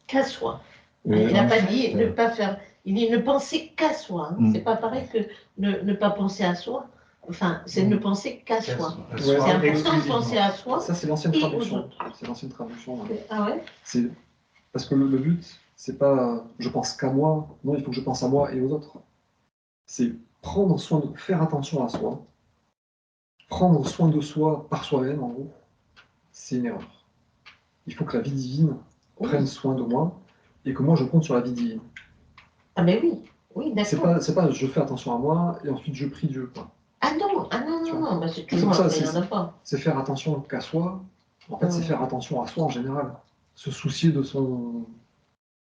Qu'à soi. Il n'a pas dit ne pas faire. Il dit ne penser qu'à soi. Hein. C'est pas pareil que ne pas penser à soi. Enfin, c'est ne penser qu'à soi. C'est important de penser à soi. Ça, c'est l'ancienne et aux traduction. autres. C'est l'ancienne traduction. Ah ouais? C'est parce que le but, c'est pas je pense qu'à moi. Non, il faut que je pense à moi et aux autres. C'est prendre soin de faire attention à soi. Prendre soin de soi par soi-même, en gros, c'est une erreur. Il faut que la vie divine prenne soin de moi et que moi, je compte sur la vie divine. Ah mais oui, oui, d'accord. C'est pas je fais attention à moi et ensuite je prie Dieu, quoi. Ah non, bah, c'est toujours ça, il n'y en a pas. c'est faire attention qu'à soi. En fait, c'est faire attention à soi en général. Se soucier de son...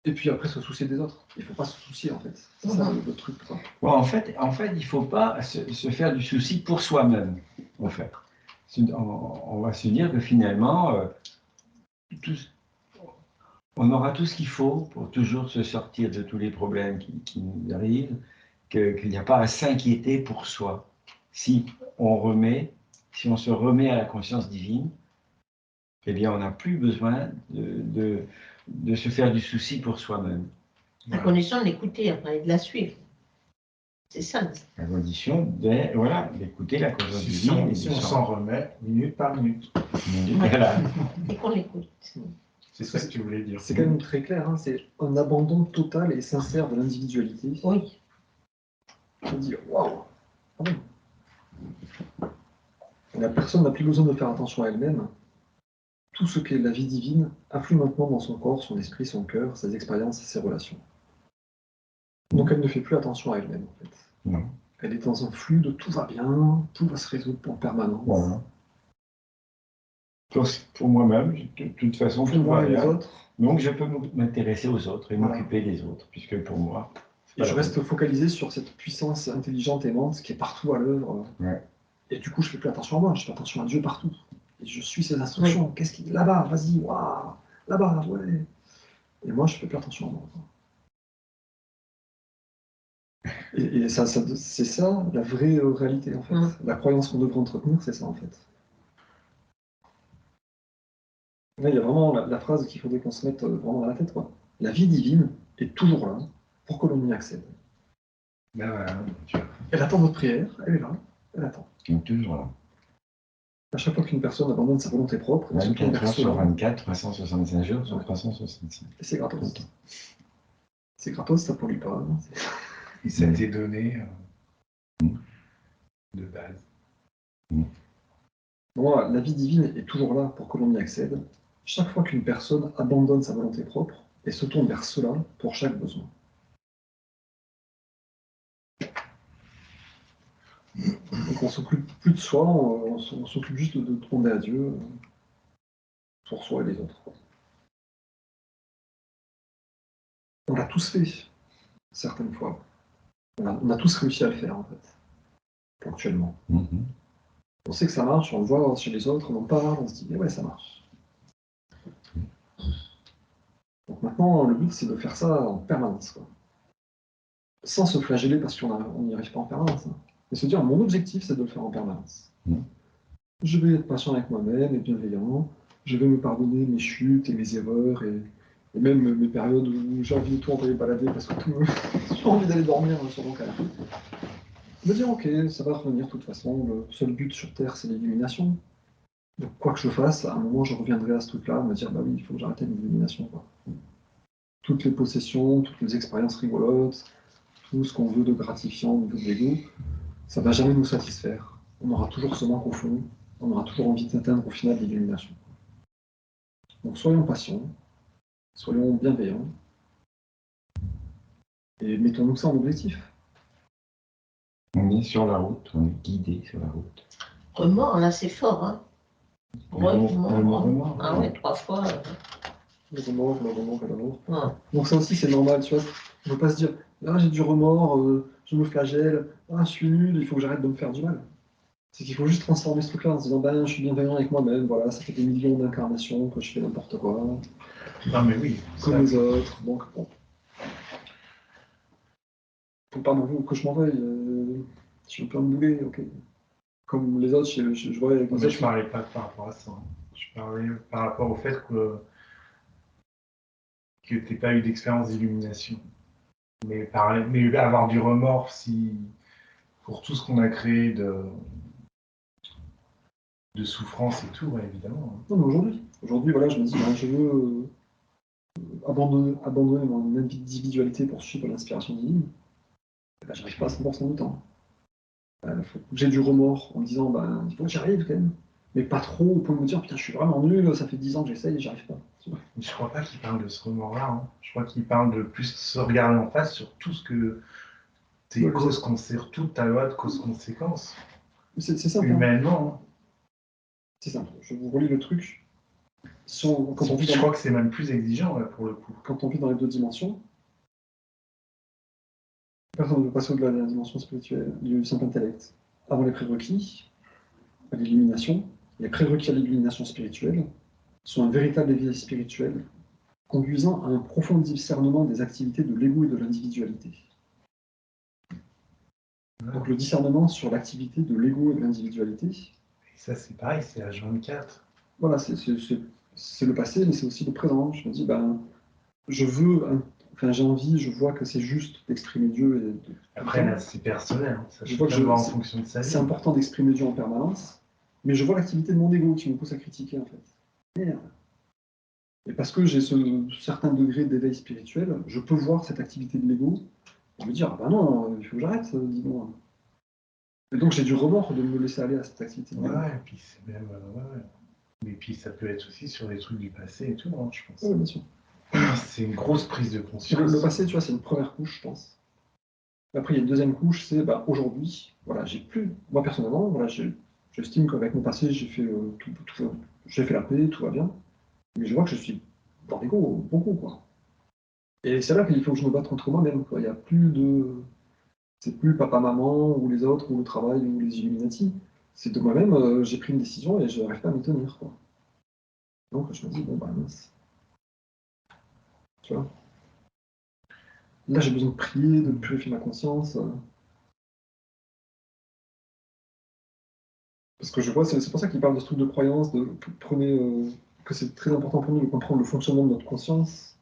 Et puis après, se soucier des autres. Il ne faut pas se soucier, en fait. C'est ça le truc. Quoi. Bon, en fait, il ne faut pas se faire du souci pour soi-même, en fait. On va se dire que finalement, on aura tout ce qu'il faut pour toujours se sortir de tous les problèmes qui nous arrivent, qu'il n'y a pas à s'inquiéter pour soi. Si on se remet à la conscience divine, eh bien, on n'a plus besoin de se faire du souci pour soi-même. À condition de l'écouter après et de la suivre. C'est ça. À condition d'écouter la conscience divine. Si on s'en remet minute par minute. Voilà. Et qu'on l'écoute. C'est ça que tu voulais dire. C'est quand même très clair. Hein, c'est un abandon total et sincère de l'individualité. Oui. On dit waouh. La personne n'a plus besoin de faire attention à elle-même. Tout ce qu'est la vie divine afflue maintenant dans son corps, son esprit, son cœur, ses expériences et ses relations. Donc elle ne fait plus attention à elle-même, en fait. Non. Elle est dans un flux de tout va bien, tout va se résoudre en permanence. Voilà. Pour moi-même, de toute façon, Pour tout moi va et les bien. autres. Donc je peux m'intéresser aux autres et m'occuper des autres, puisque pour moi... Et je reste focalisé sur cette puissance intelligente aimante qui est partout à l'œuvre. Ouais. Et du coup, je fais plus attention à moi, je fais attention à Dieu partout. Et je suis ses instructions. Oui. Qu'est-ce qu'il dit là-bas? Vas-y, waouh, là-bas, ouais. Et moi, je fais plus attention à moi. Et ça, c'est ça, la vraie réalité, en fait. La croyance qu'on devrait entretenir, c'est ça, en fait. Là, il y a vraiment la phrase qu'il faudrait qu'on se mette vraiment dans la tête, quoi. La vie divine est toujours là pour que l'on y accède. Ben voilà, elle attend votre prière, elle est là, elle attend. Toujours là. À chaque fois qu'une personne abandonne sa volonté propre, 24 heures sur 24, 365 jours sur 365. Et c'est gratos. C'est gratos, ça pollue pas. Et ça t'est donné de base. Bon, la vie divine est toujours là pour que l'on y accède. Chaque fois qu'une personne abandonne sa volonté propre et se tourne vers cela pour chaque besoin. Donc on ne s'occupe plus de soi, on s'occupe juste de demander à Dieu pour soi et les autres. On l'a tous fait, certaines fois. On a tous réussi à le faire, en fait, ponctuellement. On sait que ça marche, on le voit chez les autres, on en parle, on se dit, ouais, ça marche. Donc maintenant, le but, c'est de faire ça en permanence, quoi. Sans se flageller parce qu'on n'y arrive pas en permanence. Hein. Mais se dire, mon objectif, c'est de le faire en permanence. Je vais être patient avec moi-même et bienveillant. Je vais me pardonner mes chutes et mes erreurs et même mes périodes où j'ai envie de tout envoyer balader parce que j'ai envie d'aller dormir sur mon canapé. Me dire, ok, ça va revenir de toute façon. Le seul but sur Terre, c'est l'illumination. Donc, quoi que je fasse, à un moment, je reviendrai à ce truc-là, me dire, bah oui, il faut que j'arrête l'illumination, quoi. Toutes les possessions, toutes les expériences rigolotes, tout ce qu'on veut de gratifiant au niveau de l'ego, ça ne va jamais nous satisfaire. On aura toujours ce manque au fond, on aura toujours envie d'atteindre au final l'illumination. Donc soyons patients, soyons bienveillants, et mettons-nous ça en objectif. On est sur la route, on est guidé sur la route. Remords, là, c'est fort, hein. Remords. Ah ouais, 3 fois. Le remords, le remords et le remords. Ouais. Donc ça aussi, c'est normal, tu vois. On ne peut pas se dire, ah, j'ai du remords, je me flagelle, ah, je suis nul, il faut que j'arrête de me faire du mal. C'est qu'il faut juste transformer ce truc-là en se disant, ben, je suis bienveillant avec moi-même, voilà, ça fait des millions d'incarnations que je fais n'importe quoi, Non, mais oui. comme les autres, donc bon. Faut pas non plus que je m'en veuille, je suis un peu un boulet, ok. Comme les autres, je vois avec les Mais autres. je parlais pas par rapport à ça. Je parlais par rapport au fait que tu n'aies pas eu d'expérience d'illumination. Mais avoir du remords pour tout ce qu'on a créé de souffrance et tout, ouais, évidemment. Non, mais aujourd'hui, voilà, je me dis, ben, je veux abandonner mon individualité pour suivre l'inspiration divine. Ben, j'arrive pas à 100% du temps. Faut que j'ai du remords en me disant, ben, il faut que j'y arrive quand même. Mais pas trop au point de me dire, putain, je suis vraiment nul, ça fait 10 ans que j'essaye et j'y arrive pas. Mais je crois pas qu'il parle de ce remords-là. Hein. Je crois qu'il parle de plus se regarder en face sur tout ce que tes Ouais, causes, sur toute ta loi de cause-conséquence. c'est simple. Humainement. Hein. C'est simple. Je vous relis le truc. Je crois que c'est même plus exigeant, là, pour le coup. Quand on vit dans les deux dimensions, personne ne veut passer au-delà de la dimension spirituelle du simple intellect. Avant les prérequis, à l'illumination, les prérequis à l'illumination spirituelle sont un véritable éveil spirituel conduisant à un profond discernement des activités de l'ego et de l'individualité. Ouais. Donc le discernement sur l'activité de l'ego et de l'individualité. Et ça, c'est pareil, c'est H24. Voilà, c'est le passé, mais c'est aussi le présent. Je me dis, ben, j'ai envie, je vois que c'est juste d'exprimer Dieu. Après, là, c'est personnel. Hein. Ça, je vois que en fonction de sa vie. C'est important d'exprimer Dieu en permanence, mais je vois l'activité de mon ego qui me pousse à critiquer, en fait. Merde. Et parce que j'ai ce certain degré d'éveil spirituel, je peux voir cette activité de l'ego et me dire, ah ben non, il faut que j'arrête, dis-moi. Et donc j'ai du remords de me laisser aller à cette activité de l'ego. Ouais, et puis c'est même... Et puis ça peut être aussi sur des trucs du passé et tout, hein, je pense. Oui, bien sûr. C'est une grosse prise de conscience. Le passé, tu vois, c'est une première couche, je pense. Après, il y a une deuxième couche, c'est bah, aujourd'hui, voilà, j'ai plus, moi personnellement, voilà, j'estime qu'avec mon passé, j'ai fait, j'ai fait la paix, tout va bien. Mais je vois que je suis dans l'ego beaucoup, quoi. Et c'est là qu'il faut que je me batte contre moi-même, quoi. Il y a plus de... C'est plus papa-maman, ou les autres, ou le travail, ou les Illuminati. C'est de moi-même, j'ai pris une décision et je n'arrive pas à m'y tenir, quoi. Donc je me dis, bon, bah mince. Tu vois. Là, j'ai besoin de prier, de purifier ma conscience. Parce que je vois, c'est pour ça qu'il parle de ce truc de croyance, que c'est très important pour nous de comprendre le fonctionnement de notre conscience,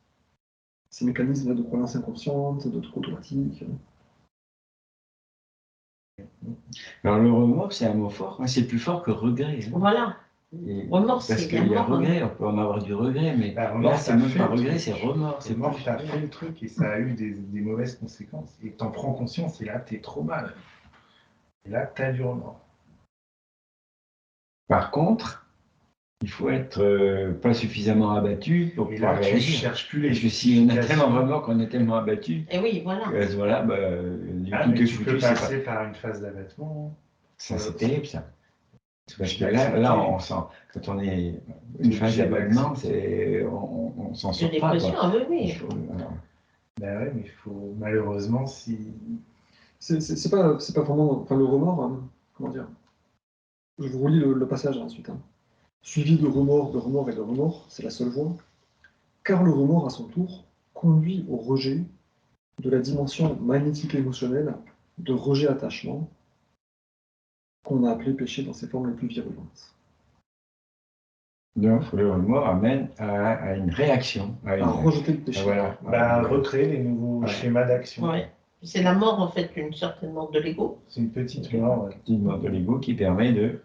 ces mécanismes de croyance inconsciente, de trucs automatiques. Alors le remords, c'est un mot fort, hein, c'est plus fort que regret. Hein. Voilà. Remords, parce qu'il y a regret, on peut en avoir du regret, mais là, c'est même pas regret, c'est remords. C'est mort, tu as fait le truc et ça a eu des mauvaises conséquences. Et tu en prends conscience et là, tu es trop mal. Et là, tu as du remords. Par contre, il faut être pas suffisamment abattu pour pouvoir réagir. Tu cherches plus les Parce que si on a tellement remords qu'on est tellement abattu, et oui, voilà. À ce moment-là, tu peux passer par une phase d'abattement. Ça, c'est terrible, ça. Parce que là, on sent, quand on est une phase d'abattement, on s'en sort pas. Quoi. Oui. Ben ouais, mais il faut, malheureusement, si... C'est pas vraiment... Enfin, le remords, hein, comment dire. Je vous relis le passage ensuite. Hein. Suivi de remords et de remords, c'est la seule voie. Car le remords, à son tour, conduit au rejet de la dimension magnétique émotionnelle de rejet-attachement, qu'on a appelé péché dans ses formes les plus virulentes. Donc, le remords amène à une réaction. À rejeter le péché. Voilà. Bah, recréer les nouveaux Voilà. schémas d'action. Ouais. C'est la mort, en fait, d'une certaine mort de l'ego. C'est une petite mort. Ouais. Petite mort de l'ego qui permet de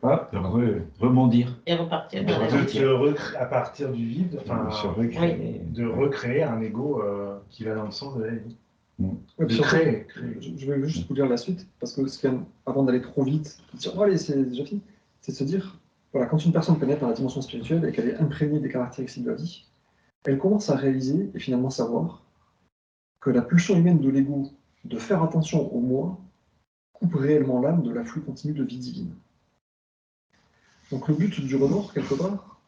rebondir. Et repartir De dans la repartir. vie. À partir du vide, enfin, Se recréer. de recréer un ego qui va dans le sens de la vie. Ouais, De puis surtout, créer. je vais juste vous lire la suite, parce que avant d'aller trop vite, de dire, oh, allez, c'est déjà fini, c'est de se dire, voilà, quand une personne pénètre dans la dimension spirituelle et qu'elle est imprégnée des caractéristiques de la vie, elle commence à réaliser et finalement savoir que la pulsion humaine de l'ego de faire attention au moi coupe réellement l'âme de l'afflux continu de vie divine. Donc le but du remords, quelque part,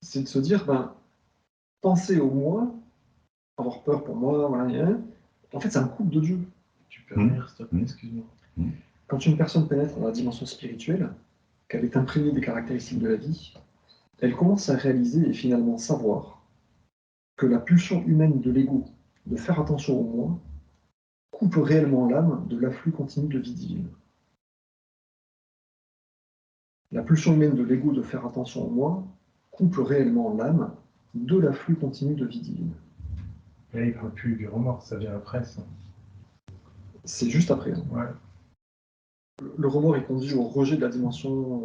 c'est de se dire, ben, penser au moi, avoir peur pour moi, voilà, en fait, ça me coupe de Dieu. Tu peux venir, s'il te plaît, excuse-moi. Quand une personne pénètre dans la dimension spirituelle, qu'elle est imprégnée des caractéristiques de la vie, elle commence à réaliser et finalement savoir que la pulsion humaine de l'ego de faire attention au moi coupe réellement l'âme de l'afflux continu de vie divine. La pulsion humaine de l'ego de faire attention au moi coupe réellement l'âme de l'afflux continu de vie divine. Et là, il ne parle plus du remords, ça vient après, ça. C'est juste après. Hein. Ouais. Le remords est conduit au rejet de la dimension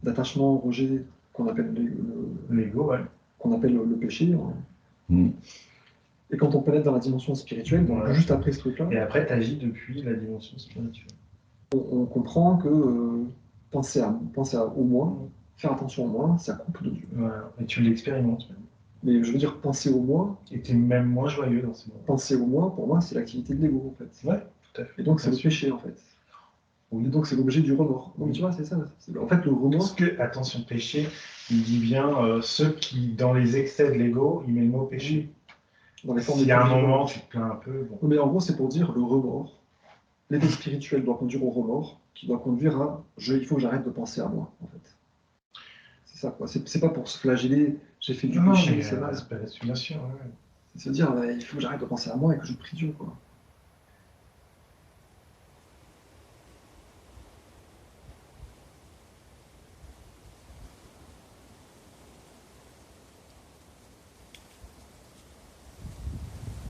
d'attachement, rejet qu'on appelle L'ego, ouais. qu'on appelle le péché. Hein. Et quand on pénètre dans la dimension spirituelle, donc Ouais. juste après ce truc-là, Et après, tu agis depuis la dimension spirituelle. on comprend que penser au moi, faire attention au moi, ça coupe de Dieu. Voilà. Et tu l'expérimentes même. Mais je veux dire, penser au moi, Et tu es même moins joyeux dans ces moments. penser au moi, pour moi, c'est l'activité de l'ego, en fait. Ouais, tout à fait. Et donc, c'est Bien le sûr. péché, en fait. Et donc, c'est l'objet du remords. Donc, tu vois, c'est ça. En fait, le remords... Parce que, attention, péché, il dit bien ceux qui, dans les excès de l'ego, il met le mot péché. Dans les formes S'il y a un les plus moment, violentes. tu te plains un peu. Bon. Non, mais en gros, c'est pour dire le remords. L'état spirituel doit conduire au remords, qui doit conduire à il faut que j'arrête de penser à moi, en fait. C'est ça, quoi. C'est pas pour se flageller, j'ai fait du Non, péché, mais c'est mal. c'est pas l'assumation. Ouais. C'est se dire, il faut que j'arrête de penser à moi et que je prie Dieu, quoi.